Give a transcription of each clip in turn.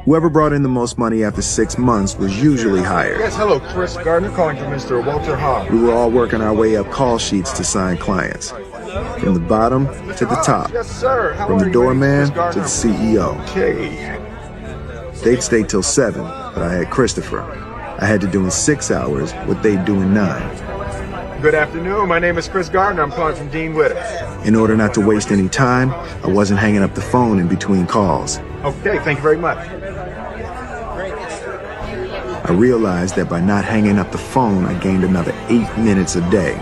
Whoever brought in the most money after 6 months was usually hired. Yes, hello, Chris Gardner calling for Mr. Walter Hahn. We were all working our way up call sheets to sign clients. From the bottom to the top. Yes, sir. How From are the you, doorman Chris to Gardner? the CEO. Okay. They'd stay till 7, but I had Christopher. I had to do in 6 hours what they'd do in 9. Good afternoon. My name is Chris Gardner. I'm calling from Dean Witter. In order not to waste any time, I wasn't hanging up the phone in between calls. Okay, thank you very much. I realized that by not hanging up the phone, I gained another 8 minutes a day.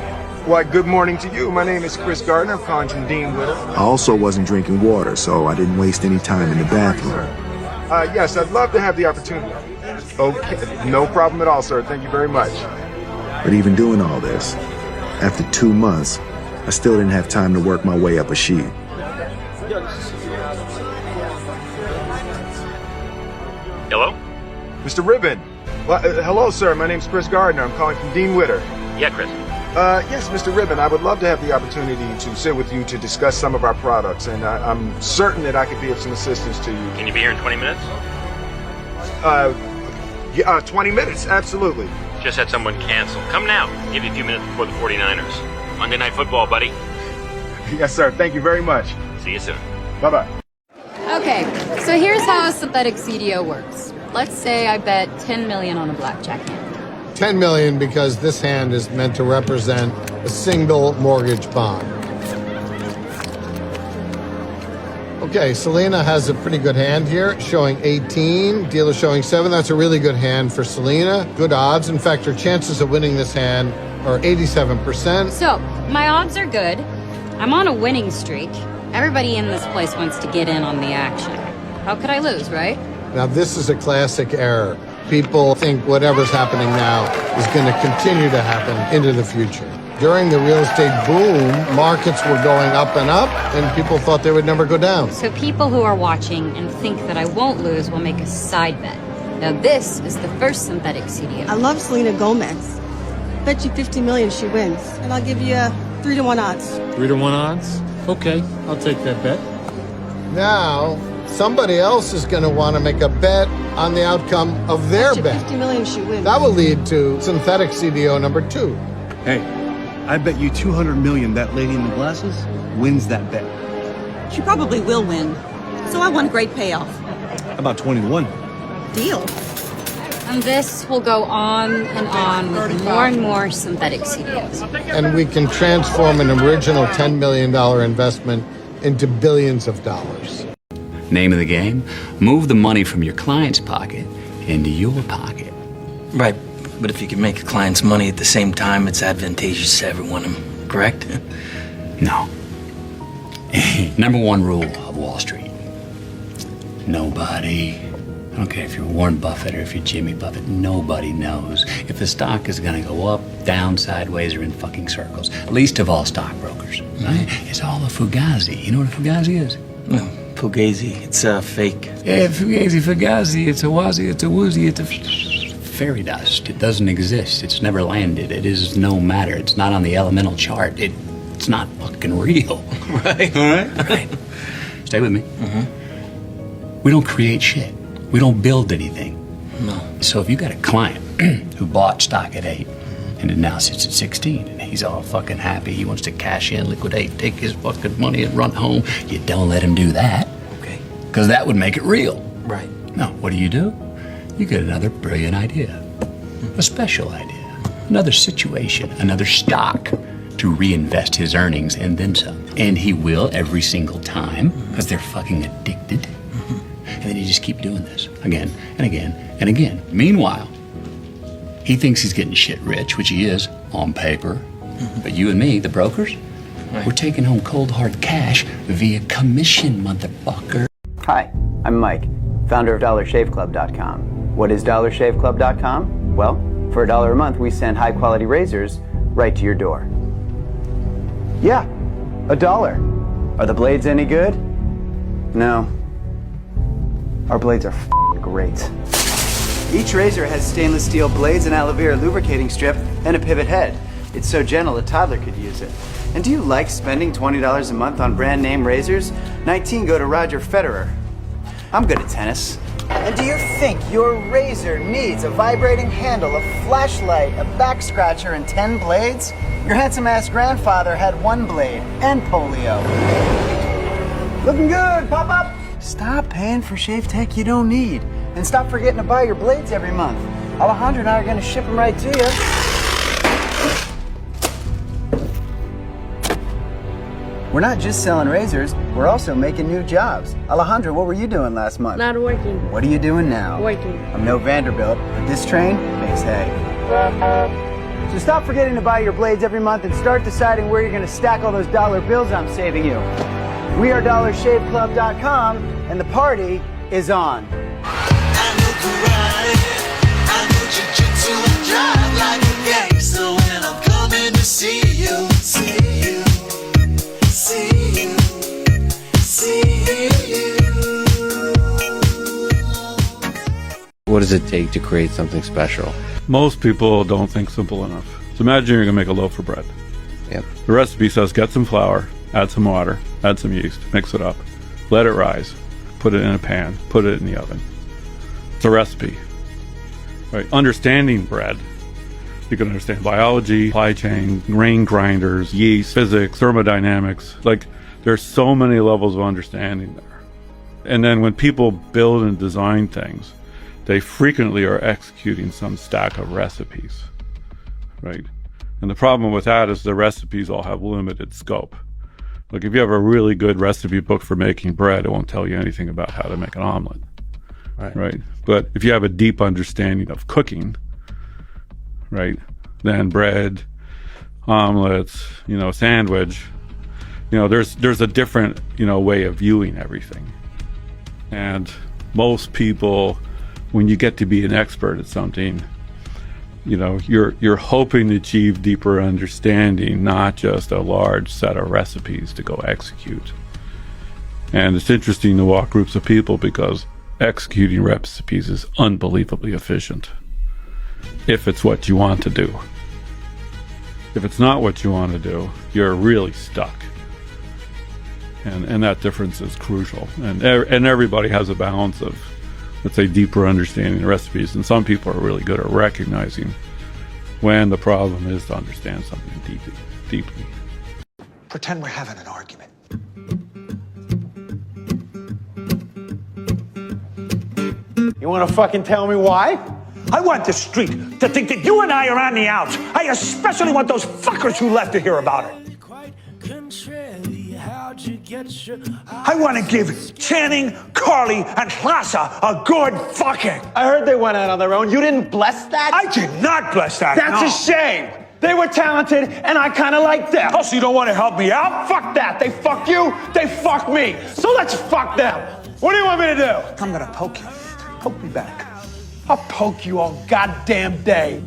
Why, good morning to you. My name is Chris Gardner. I'm calling from Dean Witter. I also wasn't drinking water, so I didn't waste any time in the bathroom. Yes, I'd love to have the opportunity. Okay, no problem at all, sir. Thank you very much. But even doing all this, after 2 months, I still didn't have time to work my way up a sheet. Hello? Mr. Ribbon. Well, hello, sir. My name's Chris Gardner. I'm calling from Dean Witter. Yeah, Chris. Yes, Mr. Ribbon, I would love to have the opportunity to sit with you to discuss some of our products, and I'm certain that I could be of some assistance to you. Can you be here in 20 minutes? 20 minutes, absolutely. Just had someone cancel. Come now. Give you a few minutes before the 49ers. Monday Night Football, buddy. Yes, sir. Thank you very much. See you soon. Bye-bye. Okay, so here's how a synthetic CDO works. Let's say I bet 10 million on a blackjack hand. 10 million because this hand is meant to represent a single mortgage bond. Okay, Selena has a pretty good hand here, showing 18, dealer showing 7. That's a really good hand for Selena. Good odds. In fact, her chances of winning this hand are 87%. So, my odds are good. I'm on a winning streak. Everybody in this place wants to get in on the action. How could I lose, right? Now, this is a classic error. People think whatever's happening now is going to continue to happen into the future. During the real estate boom, markets were going up and up, and people thought they would never go down. So people who are watching and think that I won't lose will make a side bet. Now this is the first synthetic CDO. I love Selena Gomez. Bet you 50 million she wins, and I'll give you 3-to-1 odds. 3-to-1 odds? Okay, I'll take that bet. Now, somebody else is going to want to make a bet on the outcome of their Bet you bet. 50 million she wins. That will lead to synthetic CDO number 2. Hey, I bet you 200 million that lady in the glasses wins that bet. She probably will win, so I want a great payoff. How about 21? Deal. And this will go on with more and more synthetic CDOs. And we can transform an original $10 million investment into billions of dollars. Name of the game? Move the money from your client's pocket into your pocket. Right, but if you can make a client's money at the same time, it's advantageous to everyone, correct? No. Number 1 rule of Wall Street. Nobody, I don't care if you're Warren Buffett or if you're Jimmy Buffett, nobody knows if the stock is going to go up, down, sideways, or in fucking circles. Least of all stockbrokers. Right? It's all a fugazi. You know what a fugazi is? No, fugazi. It's fake. Yeah, fugazi, it's a wazi, it's a woozy, it's a fairy dust. It doesn't exist. It's never landed. It is no matter. It's not on the elemental chart. It's not fucking real. Right. All right? Right. Stay with me. Mm-hmm. We don't create shit. We don't build anything. No. So if you got a client who bought stock at 8 and it now sits at 16 and he's all fucking happy, he wants to cash in, liquidate, take his fucking money and run home, you don't let him do that. Okay. Because that would make it real. Right. No, what do? You get another brilliant idea, a special idea, another situation, another stock to reinvest his earnings and then some. And he will every single time because they're fucking addicted. And then you just keep doing this again and again and again. Meanwhile, he thinks he's getting shit rich, which he is on paper. But you and me, the brokers, we're taking home cold hard cash via commission, motherfucker. Hi, I'm Mike, founder of DollarShaveClub.com. What is DollarShaveClub.com? Well, for $1 a month, we send high-quality razors right to your door. Yeah, $1. Are the blades any good? No. Our blades are great. Each razor has stainless steel blades, an aloe vera lubricating strip, and a pivot head. It's so gentle a toddler could use it. And do you like spending $20 a month on brand name razors? 19 go to Roger Federer. I'm good at tennis. And do you think your razor needs a vibrating handle, a flashlight, a back scratcher, and 10 blades? Your handsome-ass grandfather had 1 blade and polio. Looking good, Pop-Up! Stop paying for shave tech you don't need. And stop forgetting to buy your blades every month. Alejandro and I are going to ship them right to you. We're not just selling razors, we're also making new jobs. Alejandro, what were you doing last month? Not working. What are you doing now? Working. I'm no Vanderbilt, but this train makes hay. So stop forgetting to buy your blades every month and start deciding where you're going to stack all those dollar bills I'm saving you. We are DollarShaveClub.com, and the party is on. What does it take to create something special? Most people don't think simple enough. So imagine you're going to make a loaf of bread. Yep. The recipe says get some flour, add some water, add some yeast, mix it up, let it rise, put it in a pan, put it in the oven. It's a recipe. Right? Understanding bread, you can understand biology, supply chain, grain grinders, yeast, physics, thermodynamics. Like, there's so many levels of understanding there. And then when people build and design things, they frequently are executing some stack of recipes, right? And the problem with that is the recipes all have limited scope. Like, if you have a really good recipe book for making bread, it won't tell you anything about how to make an omelet, right? But if you have a deep understanding of cooking, right, then bread, omelets, sandwich, there's a different, way of viewing everything. And most people, when you get to be an expert at something, you're hoping to achieve deeper understanding, not just a large set of recipes to go execute. And it's interesting to walk groups of people because executing recipes is unbelievably efficient if it's what you want to do. If it's not what you want to do, you're really stuck. And that difference is crucial. And everybody has a balance of, let's say, deeper understanding recipes. And some people are really good at recognizing when the problem is to understand something deeply. Pretend we're having an argument. You want to fucking tell me why? I want the street to think that you and I are on the outs. I especially want those fuckers who left to hear about it. I want to give Channing, Carly, and Plaza a good fucking. I heard they went out on their own. You didn't bless that? I did not bless that. That's a shame. They were talented, and I kind of like them. Oh, so you don't want to help me out? Fuck that. They fuck you, they fuck me. So let's fuck them. What do you want me to do? I'm going to poke you. Poke me back. I'll poke you all goddamn day.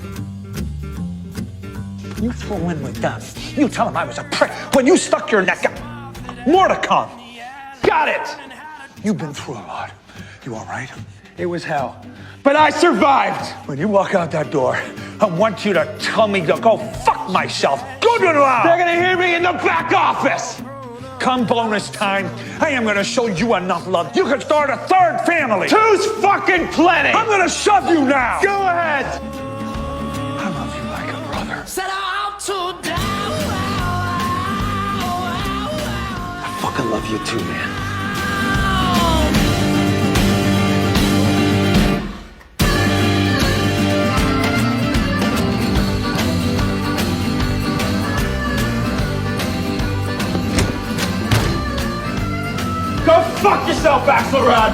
You throw in with them. You tell them I was a prick when you stuck your neck out. More to come. Got it. You've been through a lot. You all right? It was hell. But I survived. When you walk out that door, I want you to tell me to go fuck myself. Go to the lounge. They're going to hear me in the back office. Come bonus time, I am going to show you enough love. You can start a third family. Two's fucking plenty. I'm going to shove you now. Go ahead. I love you like a brother. I fucking love you too, man. Go fuck yourself, Axelrod!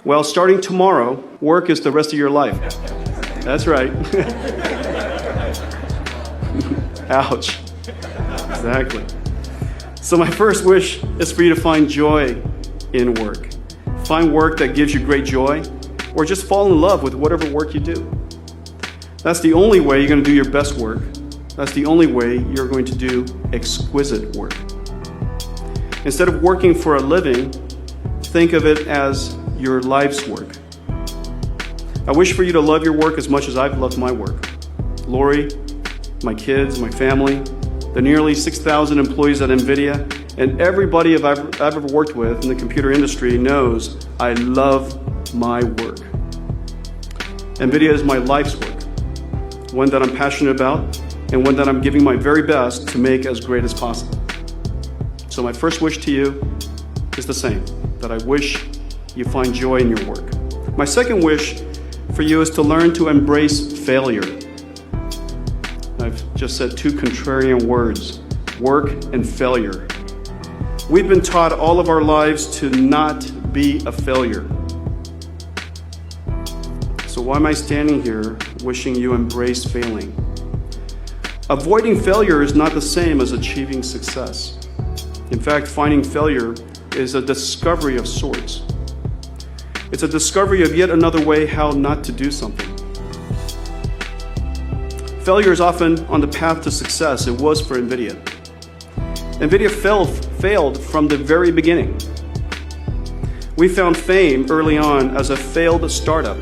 Well, starting tomorrow, work is the rest of your life. That's right. Ouch. Exactly. So my first wish is for you to find joy in work. Find work that gives you great joy, or just fall in love with whatever work you do. That's the only way you're going to do your best work. That's the only way you're going to do exquisite work. Instead of working for a living, think of it as your life's work. I wish for you to love your work as much as I've loved my work. Lori, my kids, my family, the nearly 6,000 employees at NVIDIA, and everybody I've ever worked with in the computer industry knows I love my work. NVIDIA is my life's work, one that I'm passionate about, and one that I'm giving my very best to make as great as possible. So my first wish to you is the same, that I wish you find joy in your work. My second wish for you is to learn to embrace failure. I've just said two contrarian words, work and failure. We've been taught all of our lives to not be a failure. So why am I standing here wishing you embrace failing? Avoiding failure is not the same as achieving success. In fact, finding failure is a discovery of sorts. It's a discovery of yet another way how not to do something. Failure is often on the path to success. It was for NVIDIA. NVIDIA failed from the very beginning. We found fame early on as a failed startup.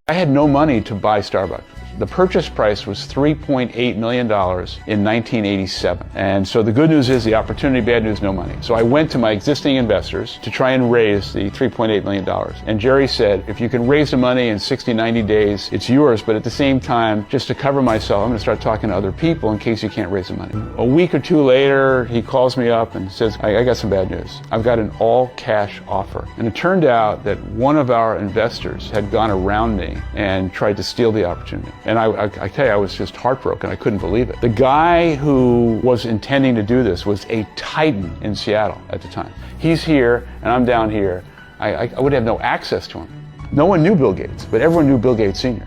I had no money to buy Starbucks. The purchase price was $3.8 million in 1987. And so the good news is the opportunity, bad news, no money. So I went to my existing investors to try and raise the $3.8 million. And Jerry said, if you can raise the money in 60, 90 days, it's yours. But at the same time, just to cover myself, I'm going to start talking to other people in case you can't raise the money. A week or two later, he calls me up and says, I got some bad news. I've got an all-cash offer. And it turned out that one of our investors had gone around me and tried to steal the opportunity. And I tell you, I was just heartbroken. I couldn't believe it. The guy who was intending to do this was a titan in Seattle at the time. He's here, and I'm down here. I would have no access to him. No one knew Bill Gates, but everyone knew Bill Gates Sr.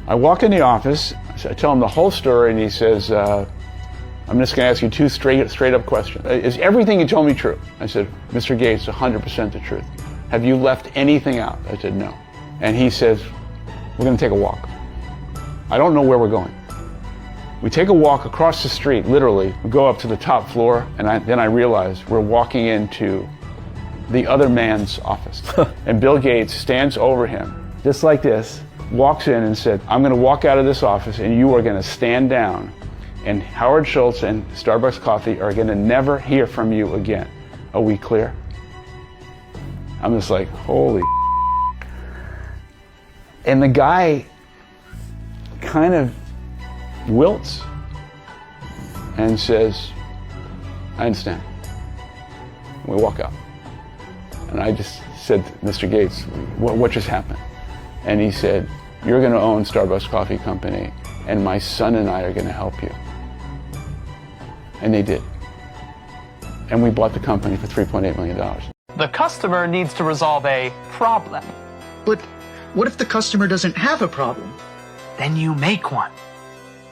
I walk in the office, I tell him the whole story, and he says, I'm just going to ask you two straight up questions. Is everything you told me true? I said, Mr. Gates, 100% the truth. Have you left anything out? I said, no. And he says, we're going to take a walk. I don't know where we're going. We take a walk across the street, literally. We go up to the top floor, and then I realize we're walking into the other man's office. And Bill Gates stands over him, just like this, walks in and said, I'm going to walk out of this office, and you are going to stand down, and Howard Schultz and Starbucks Coffee are going to never hear from you again. Are we clear? I'm just like, holy. And the guy kind of wilts and says, I understand. We walk out. And I just said, Mr. Gates, what just happened? And he said, you're going to own Starbucks Coffee Company, and my son and I are going to help you. And they did. And we bought the company for $3.8 million. The customer needs to resolve a problem. But what if the customer doesn't have a problem? Then you make one.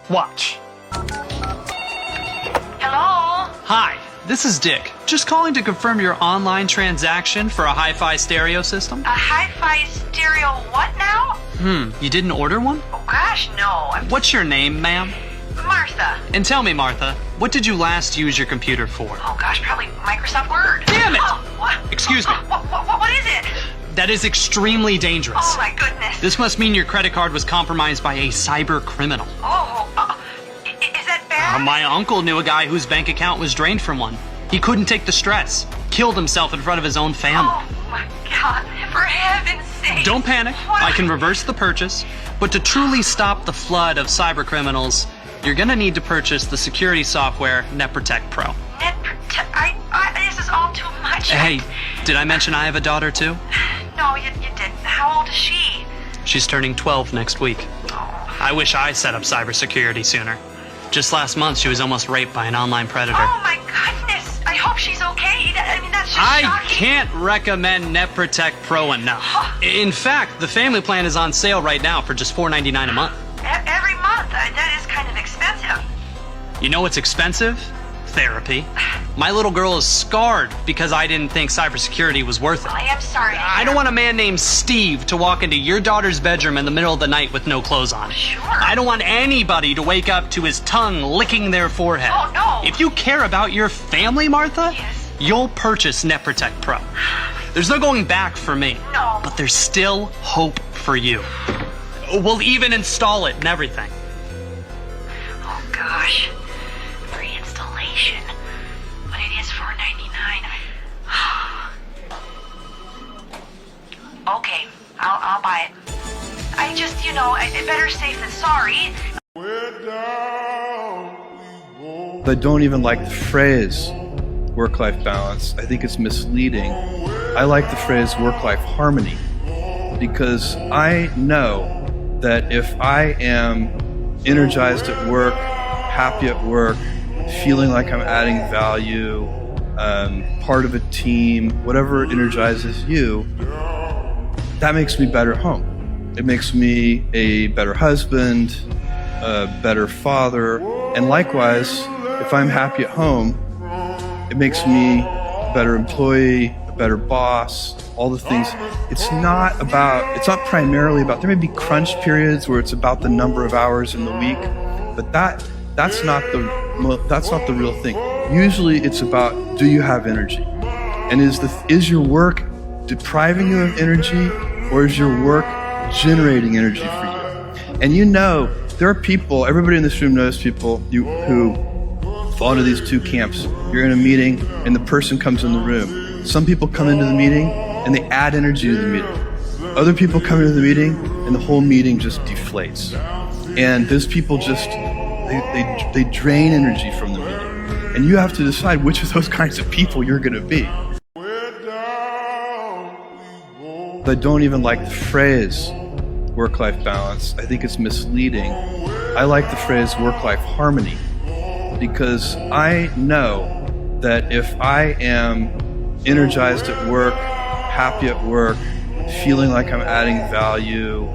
Watch. Hello? Hi, this is Dick. Just calling to confirm your online transaction for a hi-fi stereo system. A hi-fi stereo what now? You didn't order one? Oh gosh, no. What's your name, ma'am? Martha. And tell me, Martha, what did you last use your computer for? Oh gosh, probably Microsoft Word. Damn it! Oh, what? Excuse me. What is it? That is extremely dangerous. Oh my goodness. This must mean your credit card was compromised by a cyber criminal. Is that bad? My uncle knew a guy whose bank account was drained from one. He couldn't take the stress. Killed himself in front of his own family. Oh my God, for heaven's sake. Don't panic. What? I can reverse the purchase. But to truly stop the flood of cyber criminals, you're gonna need to purchase the security software NetProtect Pro. This is all too much. Hey, did I mention I have a daughter too? No, you didn't. How old is she? She's turning 12 next week. I wish I set up cybersecurity sooner. Just last month, she was almost raped by an online predator. Oh my goodness. I hope she's okay. I mean, that's just I shocking. can't recommend NetProtect Pro enough. In fact, the family plan is on sale right now for just $4.99 a month. Every month? That is kind of expensive. You know what's expensive? Therapy. My little girl is scarred because I didn't think cybersecurity was worth it. I am sorry. I don't want a man named Steve to walk into your daughter's bedroom in the middle of the night with no clothes on. Sure. I don't want anybody to wake up to his tongue licking their forehead. Oh, no. If you care about your family, Martha, yes, you'll purchase NetProtect Pro. There's no going back for me. No. But there's still hope for you. We'll even install it and everything. Oh, gosh. better safe than sorry. I don't even like the phrase work-life balance. I think it's misleading. I like the phrase work-life harmony because I know that if I am energized at work, happy at work, feeling like I'm adding value, part of a team, whatever energizes you, that makes me better at home. It makes me a better husband, a better father, and likewise, if I'm happy at home, it makes me a better employee, a better boss, all the things. It's not primarily about, there may be crunch periods where it's about the number of hours in the week, but that's not the real thing. Usually it's about, do you have energy? And is your work depriving you of energy, or is your work generating energy for you? And you know, there are people, everybody in this room knows people who fall into these two camps. You're in a meeting and the person comes in the room. Some people come into the meeting and they add energy to the meeting. Other people come into the meeting and the whole meeting just deflates. And those people just, they drain energy from the meeting. And you have to decide which of those kinds of people you're going to be. I don't even like the phrase work-life balance. I think it's misleading. I like the phrase work-life harmony because I know that if I am energized at work, happy at work, feeling like I'm adding value,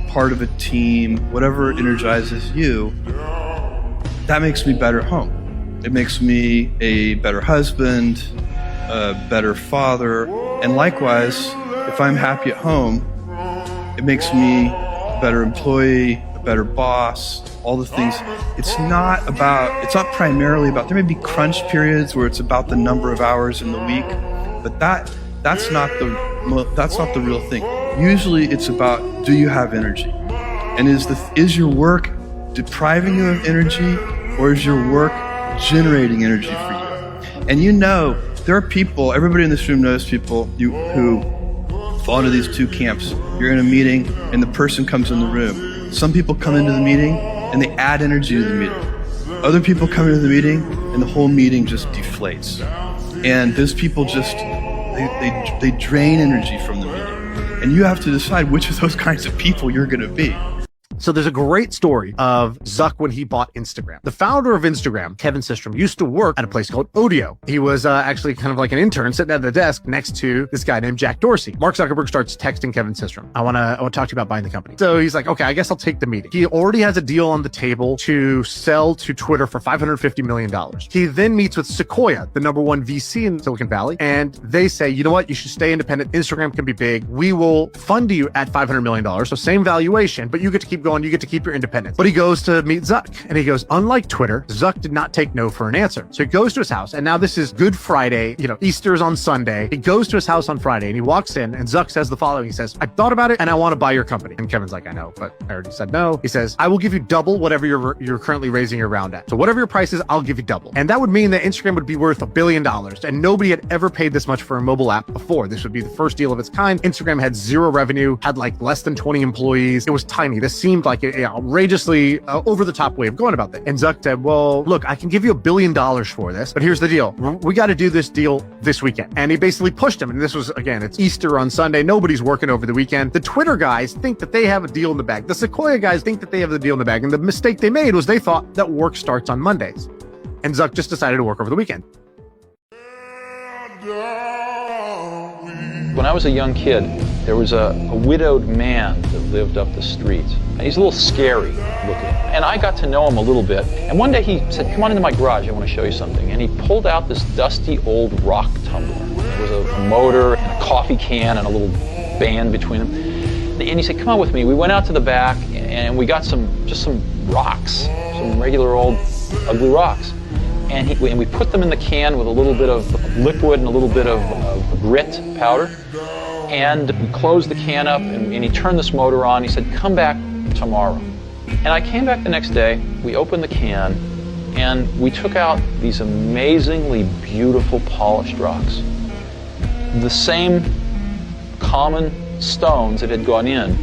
part of a team, whatever energizes you, that makes me better at home. It makes me a better husband, a better father, and likewise, if I'm happy at home, it makes me a better employee, a better boss, all the things. It's not primarily about, there may be crunch periods where it's about the number of hours in the week, but that's not the real thing. Usually it's about, do you have energy? And is your work depriving you of energy, or is your work generating energy for you? And you know, there are people, everybody in this room knows people who fall into these two camps. You're in a meeting and the person comes in the room. Some people come into the meeting and they add energy to the meeting. Other people come into the meeting and the whole meeting just deflates. And those people just, they drain energy from the meeting. And you have to decide which of those kinds of people you're going to be. So there's a great story of Zuck when he bought Instagram. The founder of Instagram, Kevin Systrom, used to work at a place called Odeo. He was actually kind of like an intern sitting at the desk next to this guy named Jack Dorsey. Mark Zuckerberg starts texting Kevin Systrom. I want to talk to you about buying the company. So he's like, okay, I guess I'll take the meeting. He already has a deal on the table to sell to Twitter for $550 million. He then meets with Sequoia, the #1 VC in Silicon Valley, and they say, you know what, you should stay independent. Instagram can be big. We will fund you at $500 million. So same valuation, but you get to keep going. You get to keep your independence. But he goes to meet Zuck and he goes, unlike Twitter, Zuck did not take no for an answer. So he goes to his house, and now this is Good Friday, Easter's on Sunday. He goes to his house on Friday and he walks in and Zuck says the following. He says, I thought about it and I want to buy your company. And Kevin's like, I know, but I already said no. He says, I will give you double whatever you're currently raising your round at. So whatever your price is, I'll give you double. And that would mean that Instagram would be worth $1 billion. And nobody had ever paid this much for a mobile app before. This would be the first deal of its kind. Instagram had zero revenue, had like less than 20 employees. It was tiny. This seemed like an outrageously over-the-top way of going about that. And Zuck said, well, look, I can give you $1 billion for this, but here's the deal. We got to do this deal this weekend. And he basically pushed him. And this was, again, it's Easter on Sunday. Nobody's working over the weekend. The Twitter guys think that they have a deal in the bag. The Sequoia guys think that they have the deal in the bag. And the mistake they made was they thought that work starts on Mondays. And Zuck just decided to work over the weekend. When I was a young kid, there was a widowed man that lived up the street. He's a little scary looking. And I got to know him a little bit. And one day he said, come on into my garage, I want to show you something. And he pulled out this dusty old rock tumbler. There was a motor and a coffee can and a little band between them. And he said, come on with me. We went out to the back and we got some rocks, some regular old ugly rocks. And we put them in the can with a little bit of liquid and a little bit of grit powder. And we closed the can up and he turned this motor on. He said, come back tomorrow. And I came back the next day, we opened the can, and we took out these amazingly beautiful polished rocks. The same common stones that had gone in,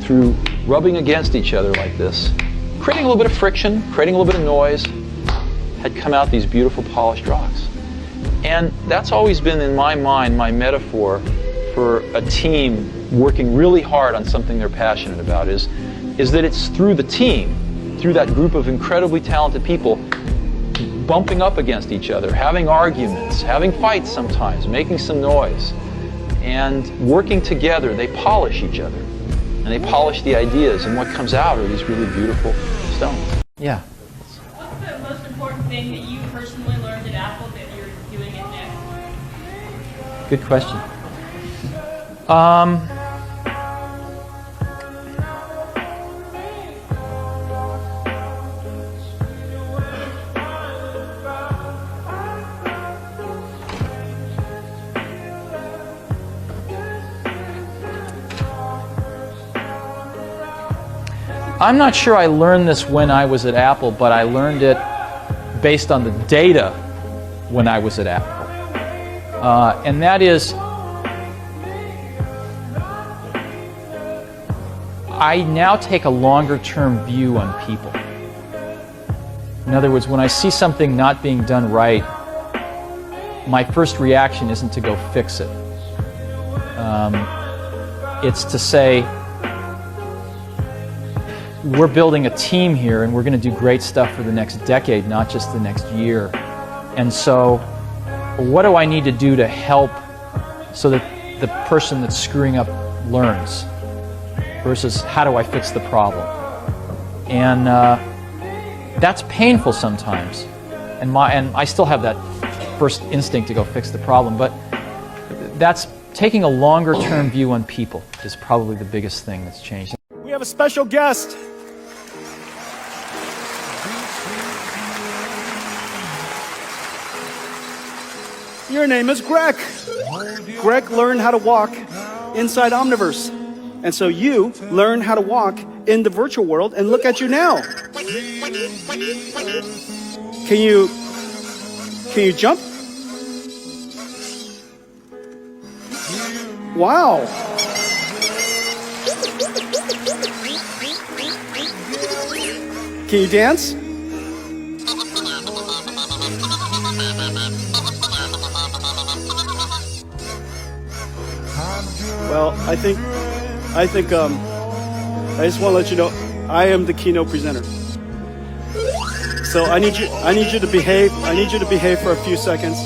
through rubbing against each other like this, creating a little bit of friction, creating a little bit of noise, had come out these beautiful polished rocks. And that's always been, in my mind, my metaphor for a team working really hard on something they're passionate about, is that it's through the team, through that group of incredibly talented people, bumping up against each other, having arguments, having fights sometimes, making some noise, and working together, they polish each other. And they polish the ideas, and what comes out are these really beautiful stones. Yeah. What's the most important thing that you personally learned at Apple that you're doing at Next? Good question. I'm not sure I learned this when I was at Apple, but I learned it based on the data when I was at Apple. And that is, I now take a longer-term view on people. In other words, when I see something not being done right, my first reaction isn't to go fix it. It's to say, we're building a team here and we're going to do great stuff for the next decade, not just the next year. And so what do I need to do to help so that the person that's screwing up learns versus how do I fix the problem? And that's painful sometimes. And I still have that first instinct to go fix the problem, but that's taking a longer term view on people is probably the biggest thing that's changed. We have a special guest. Your name is Greg. Greg learned how to walk inside Omniverse. And so you learn how to walk in the virtual world, and look at you now. Can you jump? Wow. Can you dance? Well, I just want to let you know, I am the keynote presenter. So I need you to behave. I need you to behave for a few seconds.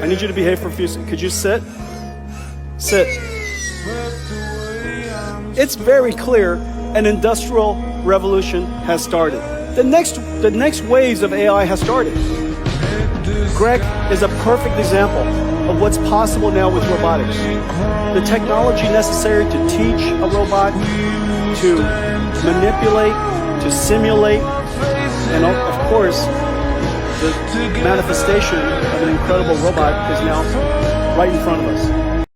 I need you to behave for a few seconds. Could you sit? Sit. It's very clear an industrial revolution has started. The next waves of AI has started. Greg is a perfect example of what's possible now with robotics. The technology necessary to teach a robot, to manipulate, to simulate, and of course, the manifestation of an incredible robot is now right in front of us.